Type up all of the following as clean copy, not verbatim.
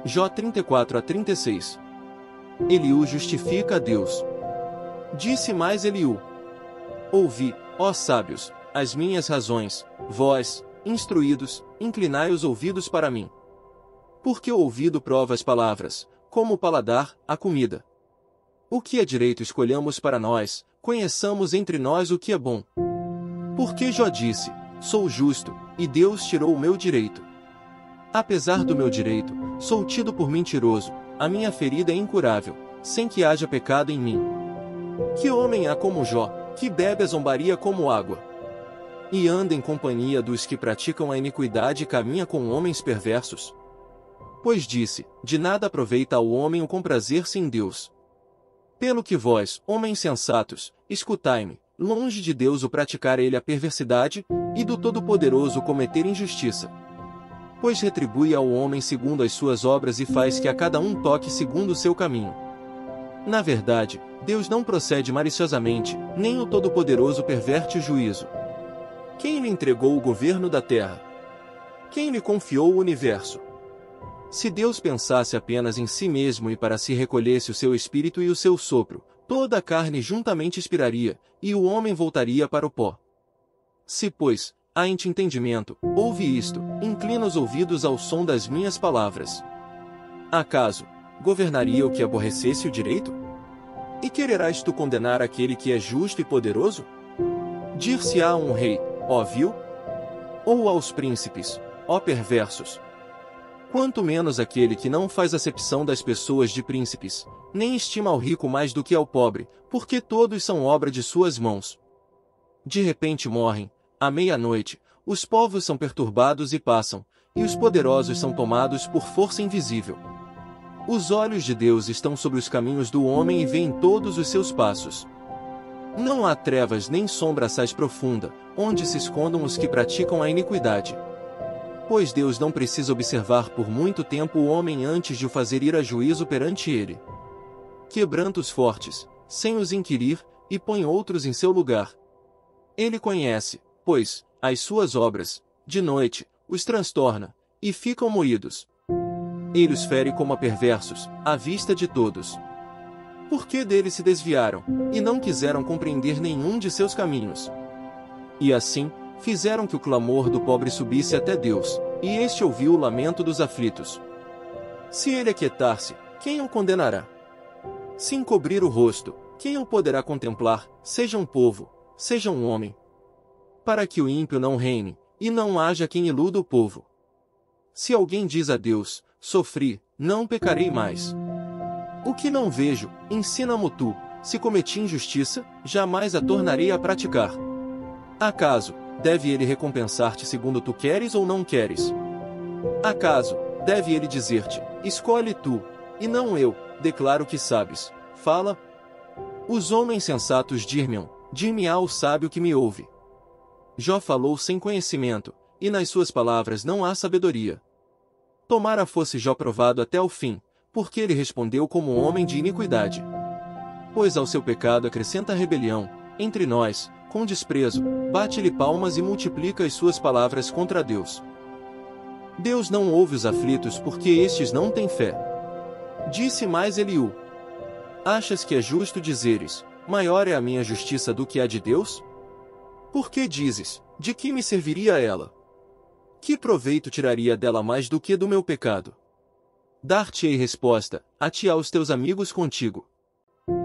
Jó 34-36. Eliú justifica a Deus. Disse mais Eliú: ouvi, ó sábios, as minhas razões, vós, instruídos, inclinai os ouvidos para mim. Porque o ouvido prova as palavras, como o paladar, a comida. O que é direito escolhamos para nós, conheçamos entre nós o que é bom. Porque Jó disse: sou justo, e Deus tirou o meu direito. Apesar do meu direito, sou tido por mentiroso, a minha ferida é incurável, sem que haja pecado em mim. Que homem há como Jó, que bebe a zombaria como água? E anda em companhia dos que praticam a iniquidade e caminha com homens perversos? Pois disse: de nada aproveita ao homem o comprazer-se em Deus. Pelo que vós, homens sensatos, escutai-me, longe de Deus o praticar ele a perversidade, e do Todo-Poderoso o cometer injustiça. Pois retribui ao homem segundo as suas obras e faz que a cada um toque segundo o seu caminho. Na verdade, Deus não procede maliciosamente, nem o Todo-Poderoso perverte o juízo. Quem lhe entregou o governo da terra? Quem lhe confiou o universo? Se Deus pensasse apenas em si mesmo e para si recolhesse o seu espírito e o seu sopro, toda a carne juntamente expiraria, e o homem voltaria para o pó. Se, pois, há em ti entendimento, ouve isto, inclina os ouvidos ao som das minhas palavras. Acaso, governaria o que aborrecesse o direito? E quererás tu condenar aquele que é justo e poderoso? Dir-se-á a um rei: ó vil? Ou aos príncipes: ó perversos? Quanto menos aquele que não faz acepção das pessoas de príncipes, nem estima ao rico mais do que ao pobre, porque todos são obra de suas mãos. De repente morrem, à meia-noite, os povos são perturbados e passam, e os poderosos são tomados por força invisível. Os olhos de Deus estão sobre os caminhos do homem e veem todos os seus passos. Não há trevas nem sombra assaz profunda, onde se escondam os que praticam a iniquidade. Pois Deus não precisa observar por muito tempo o homem antes de o fazer ir a juízo perante ele. Quebranta os fortes, sem os inquirir, e põe outros em seu lugar. Ele conhece, pois, as suas obras, de noite, os transtorna, e ficam moídos. Ele os fere como a perversos, à vista de todos. Porque dele se desviaram, e não quiseram compreender nenhum de seus caminhos. E assim, fizeram que o clamor do pobre subisse até Deus, e este ouviu o lamento dos aflitos. Se ele aquietar-se, quem o condenará? Se encobrir o rosto, quem o poderá contemplar, seja um povo, seja um homem? Para que o ímpio não reine, e não haja quem iluda o povo. Se alguém diz a Deus: sofri, não pecarei mais. O que não vejo, ensina-mo tu, se cometi injustiça, jamais a tornarei a praticar. Acaso, deve ele recompensar-te segundo tu queres ou não queres? Acaso, deve ele dizer-te: escolhe tu, e não eu, declaro que sabes, fala? Os homens sensatos dir-me-á o sábio que me ouve. Jó falou sem conhecimento, e nas suas palavras não há sabedoria. Tomara fosse Jó provado até o fim, porque ele respondeu como um homem de iniquidade. Pois ao seu pecado acrescenta rebelião, entre nós, com desprezo, bate-lhe palmas e multiplica as suas palavras contra Deus. Deus não ouve os aflitos porque estes não têm fé. Disse mais Eliú: achas que é justo dizeres: maior é a minha justiça do que a de Deus? Por que dizes: de que me serviria ela? Que proveito tiraria dela mais do que do meu pecado? Dar-te-ei resposta, a ti e aos teus amigos contigo.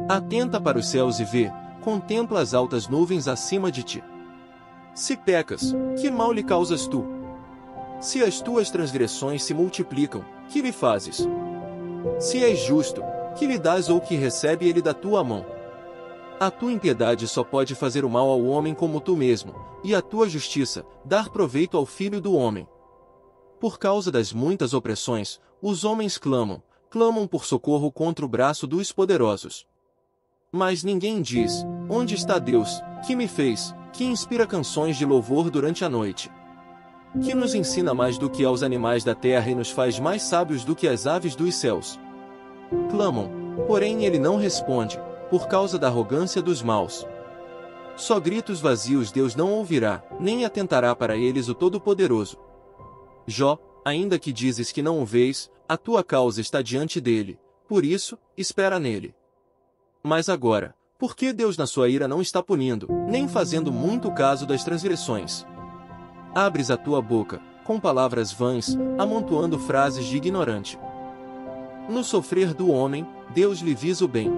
Atenta para os céus e vê, contempla as altas nuvens acima de ti. Se pecas, que mal lhe causas tu? Se as tuas transgressões se multiplicam, que lhe fazes? Se és justo, que lhe dás ou que recebe ele da tua mão? A tua impiedade só pode fazer o mal ao homem como tu mesmo, e a tua justiça, dar proveito ao filho do homem. Por causa das muitas opressões, os homens clamam por socorro contra o braço dos poderosos. Mas ninguém diz: onde está Deus, que me fez, que inspira canções de louvor durante a noite? Que nos ensina mais do que aos animais da terra e nos faz mais sábios do que as aves dos céus. Clamam, porém ele não responde, por causa da arrogância dos maus. Só gritos vazios Deus não ouvirá, nem atentará para eles o Todo-Poderoso. Jó, ainda que dizes que não o vês, a tua causa está diante dele, por isso, espera nele. Mas agora, por que Deus na sua ira não está punindo, nem fazendo muito caso das transgressões? Abres a tua boca, com palavras vãs, amontoando frases de ignorante. No sofrer do homem, Deus lhe visa o bem.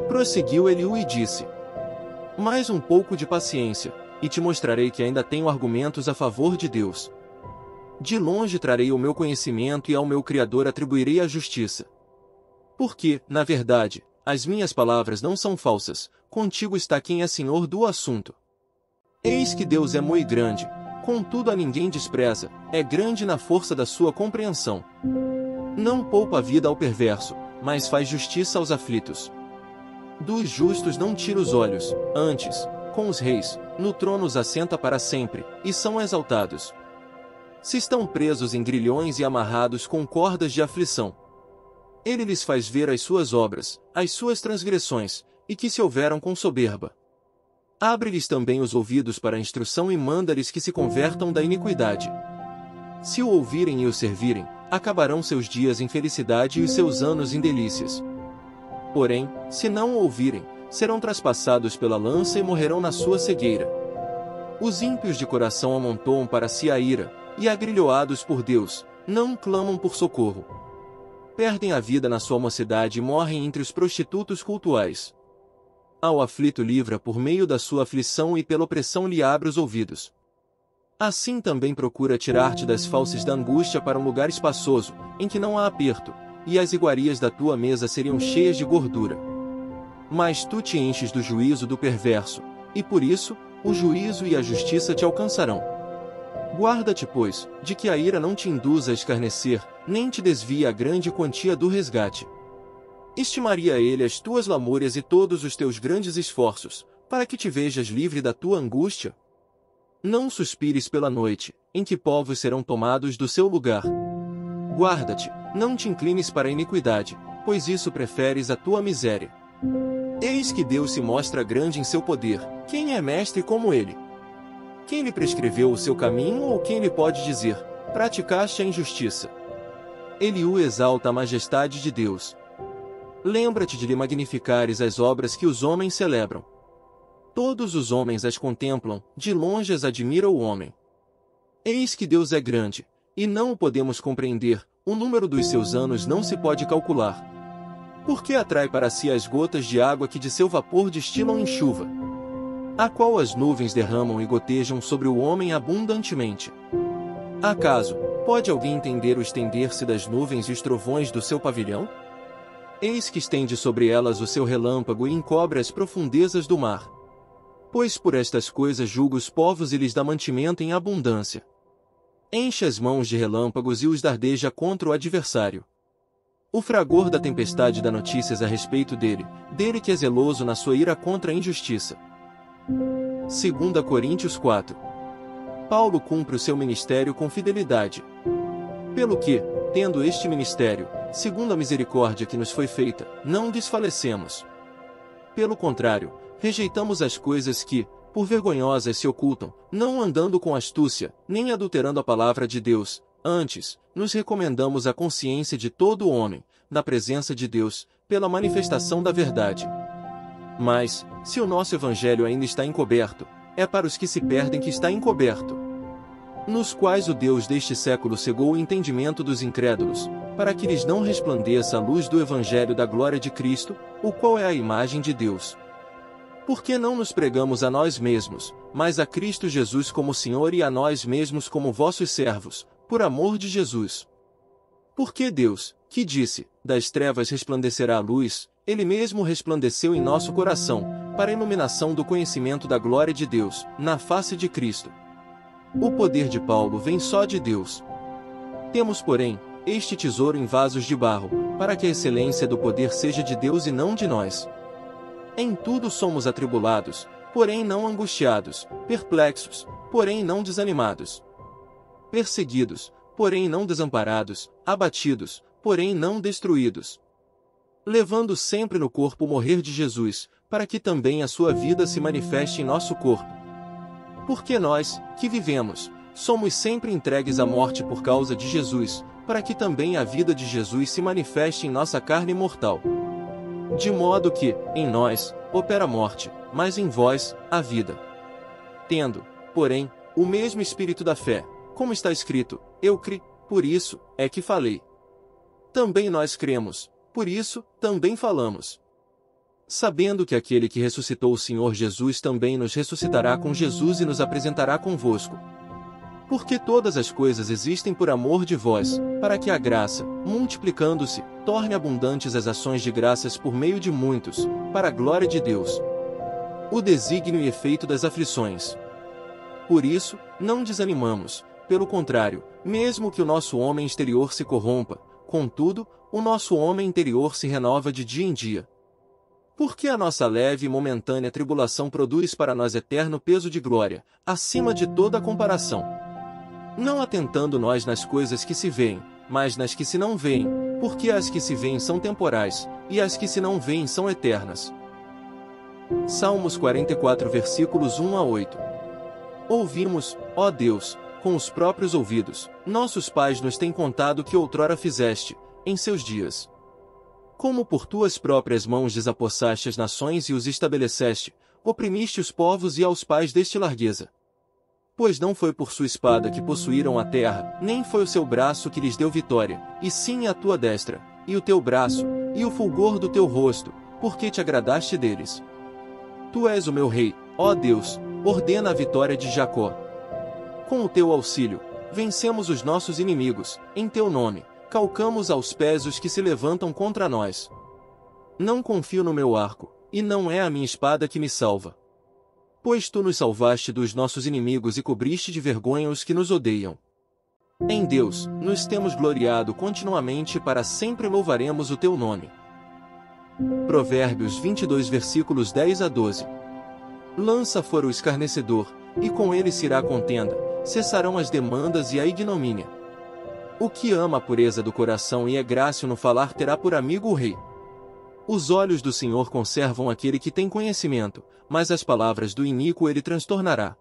Prosseguiu Eliú e disse: mais um pouco de paciência, e te mostrarei que ainda tenho argumentos a favor de Deus. De longe trarei o meu conhecimento e ao meu Criador atribuirei a justiça. Porque, na verdade, as minhas palavras não são falsas, contigo está quem é senhor do assunto. Eis que Deus é muito grande, contudo a ninguém despreza, é grande na força da sua compreensão. Não poupa a vida ao perverso, mas faz justiça aos aflitos. Dos justos não tira os olhos, antes, com os reis, no trono os assenta para sempre, e são exaltados. Se estão presos em grilhões e amarrados com cordas de aflição, ele lhes faz ver as suas obras, as suas transgressões, e que se houveram com soberba. Abre-lhes também os ouvidos para a instrução e manda-lhes que se convertam da iniquidade. Se o ouvirem e o servirem, acabarão seus dias em felicidade e os seus anos em delícias. Porém, se não o ouvirem, serão traspassados pela lança e morrerão na sua cegueira. Os ímpios de coração amontoam para si a ira, e agrilhoados por Deus, não clamam por socorro. Perdem a vida na sua mocidade e morrem entre os prostitutos cultuais. Ao aflito livra por meio da sua aflição e pela opressão lhe abre os ouvidos. Assim também procura tirar-te das falses da angústia para um lugar espaçoso, em que não há aperto, e as iguarias da tua mesa seriam cheias de gordura. Mas tu te enches do juízo do perverso, e por isso, o juízo e a justiça te alcançarão. Guarda-te, pois, de que a ira não te induza a escarnecer, nem te desvie a grande quantia do resgate. Estimaria ele as tuas lamúrias e todos os teus grandes esforços, para que te vejas livre da tua angústia? Não suspires pela noite, em que povos serão tomados do seu lugar. Guarda-te, não te inclines para a iniquidade, pois isso preferes à tua miséria. Eis que Deus se mostra grande em seu poder, quem é mestre como ele? Quem lhe prescreveu o seu caminho ou quem lhe pode dizer, praticaste a injustiça? Eliú exalta a majestade de Deus. Lembra-te de lhe magnificares as obras que os homens celebram. Todos os homens as contemplam, de longe as admira o homem. Eis que Deus é grande, e não o podemos compreender, o número dos seus anos não se pode calcular. Porque atrai para si as gotas de água que de seu vapor destilam em chuva, a qual as nuvens derramam e gotejam sobre o homem abundantemente. Acaso, pode alguém entender o estender-se das nuvens e os trovões do seu pavilhão? Eis que estende sobre elas o seu relâmpago e encobre as profundezas do mar. Pois por estas coisas julga os povos e lhes dá mantimento em abundância. Enche as mãos de relâmpagos e os dardeja contra o adversário. O fragor da tempestade dá notícias a respeito dele que é zeloso na sua ira contra a injustiça. 2 Coríntios 4. Paulo cumpre o seu ministério com fidelidade. Pelo que, tendo este ministério, segundo a misericórdia que nos foi feita, não desfalecemos. Pelo contrário, rejeitamos as coisas que, por vergonhosas se ocultam, não andando com astúcia, nem adulterando a palavra de Deus, antes, nos recomendamos à consciência de todo o homem, na presença de Deus, pela manifestação da verdade. Mas, se o nosso evangelho ainda está encoberto, é para os que se perdem que está encoberto, nos quais o Deus deste século cegou o entendimento dos incrédulos, para que lhes não resplandeça a luz do evangelho da glória de Cristo, o qual é a imagem de Deus. Porque não nos pregamos a nós mesmos, mas a Cristo Jesus como Senhor e a nós mesmos como vossos servos, por amor de Jesus. Porque Deus, que disse, das trevas resplandecerá a luz, Ele mesmo resplandeceu em nosso coração, para a iluminação do conhecimento da glória de Deus, na face de Cristo. O poder de Paulo vem só de Deus. Temos, porém, este tesouro em vasos de barro, para que a excelência do poder seja de Deus e não de nós. Em tudo somos atribulados, porém não angustiados, perplexos, porém não desanimados, perseguidos, porém não desamparados, abatidos, porém não destruídos, levando sempre no corpo o morrer de Jesus, para que também a sua vida se manifeste em nosso corpo. Porque nós, que vivemos, somos sempre entregues à morte por causa de Jesus, para que também a vida de Jesus se manifeste em nossa carne mortal. De modo que, em nós, opera a morte, mas em vós, a vida. Tendo, porém, o mesmo espírito da fé, como está escrito, eu criei, por isso é que falei. Também nós cremos, por isso também falamos. Sabendo que aquele que ressuscitou o Senhor Jesus também nos ressuscitará com Jesus e nos apresentará convosco. Porque todas as coisas existem por amor de vós, para que a graça, multiplicando-se, torne abundantes as ações de graças por meio de muitos, para a glória de Deus. O desígnio e efeito das aflições. Por isso, não desanimamos, pelo contrário, mesmo que o nosso homem exterior se corrompa, contudo, o nosso homem interior se renova de dia em dia. Porque a nossa leve e momentânea tribulação produz para nós eterno peso de glória, acima de toda comparação. Não atentando nós nas coisas que se veem, mas nas que se não veem, porque as que se veem são temporais, e as que se não veem são eternas. Salmos 44 versículos 1 a 8. Ouvimos, ó Deus, com os próprios ouvidos, nossos pais nos têm contado que outrora fizeste, em seus dias. Como por tuas próprias mãos desapossaste as nações e os estabeleceste, oprimiste os povos e aos pais deste largueza. Pois não foi por sua espada que possuíram a terra, nem foi o seu braço que lhes deu vitória, e sim a tua destra, e o teu braço, e o fulgor do teu rosto, porque te agradaste deles. Tu és o meu rei, ó Deus, ordena a vitória de Jacó. Com o teu auxílio, vencemos os nossos inimigos, em teu nome, calcamos aos pés os que se levantam contra nós. Não confio no meu arco, e não é a minha espada que me salva. Pois tu nos salvaste dos nossos inimigos e cobriste de vergonha os que nos odeiam. Em Deus, nos temos gloriado continuamente e para sempre louvaremos o teu nome. Provérbios 22 versículos 10 a 12. Lança fora o escarnecedor, e com ele se irá a contenda, cessarão as demandas e a ignomínia. O que ama a pureza do coração e é grácil no falar terá por amigo o rei. Os olhos do Senhor conservam aquele que tem conhecimento, mas as palavras do iníquo ele transtornará.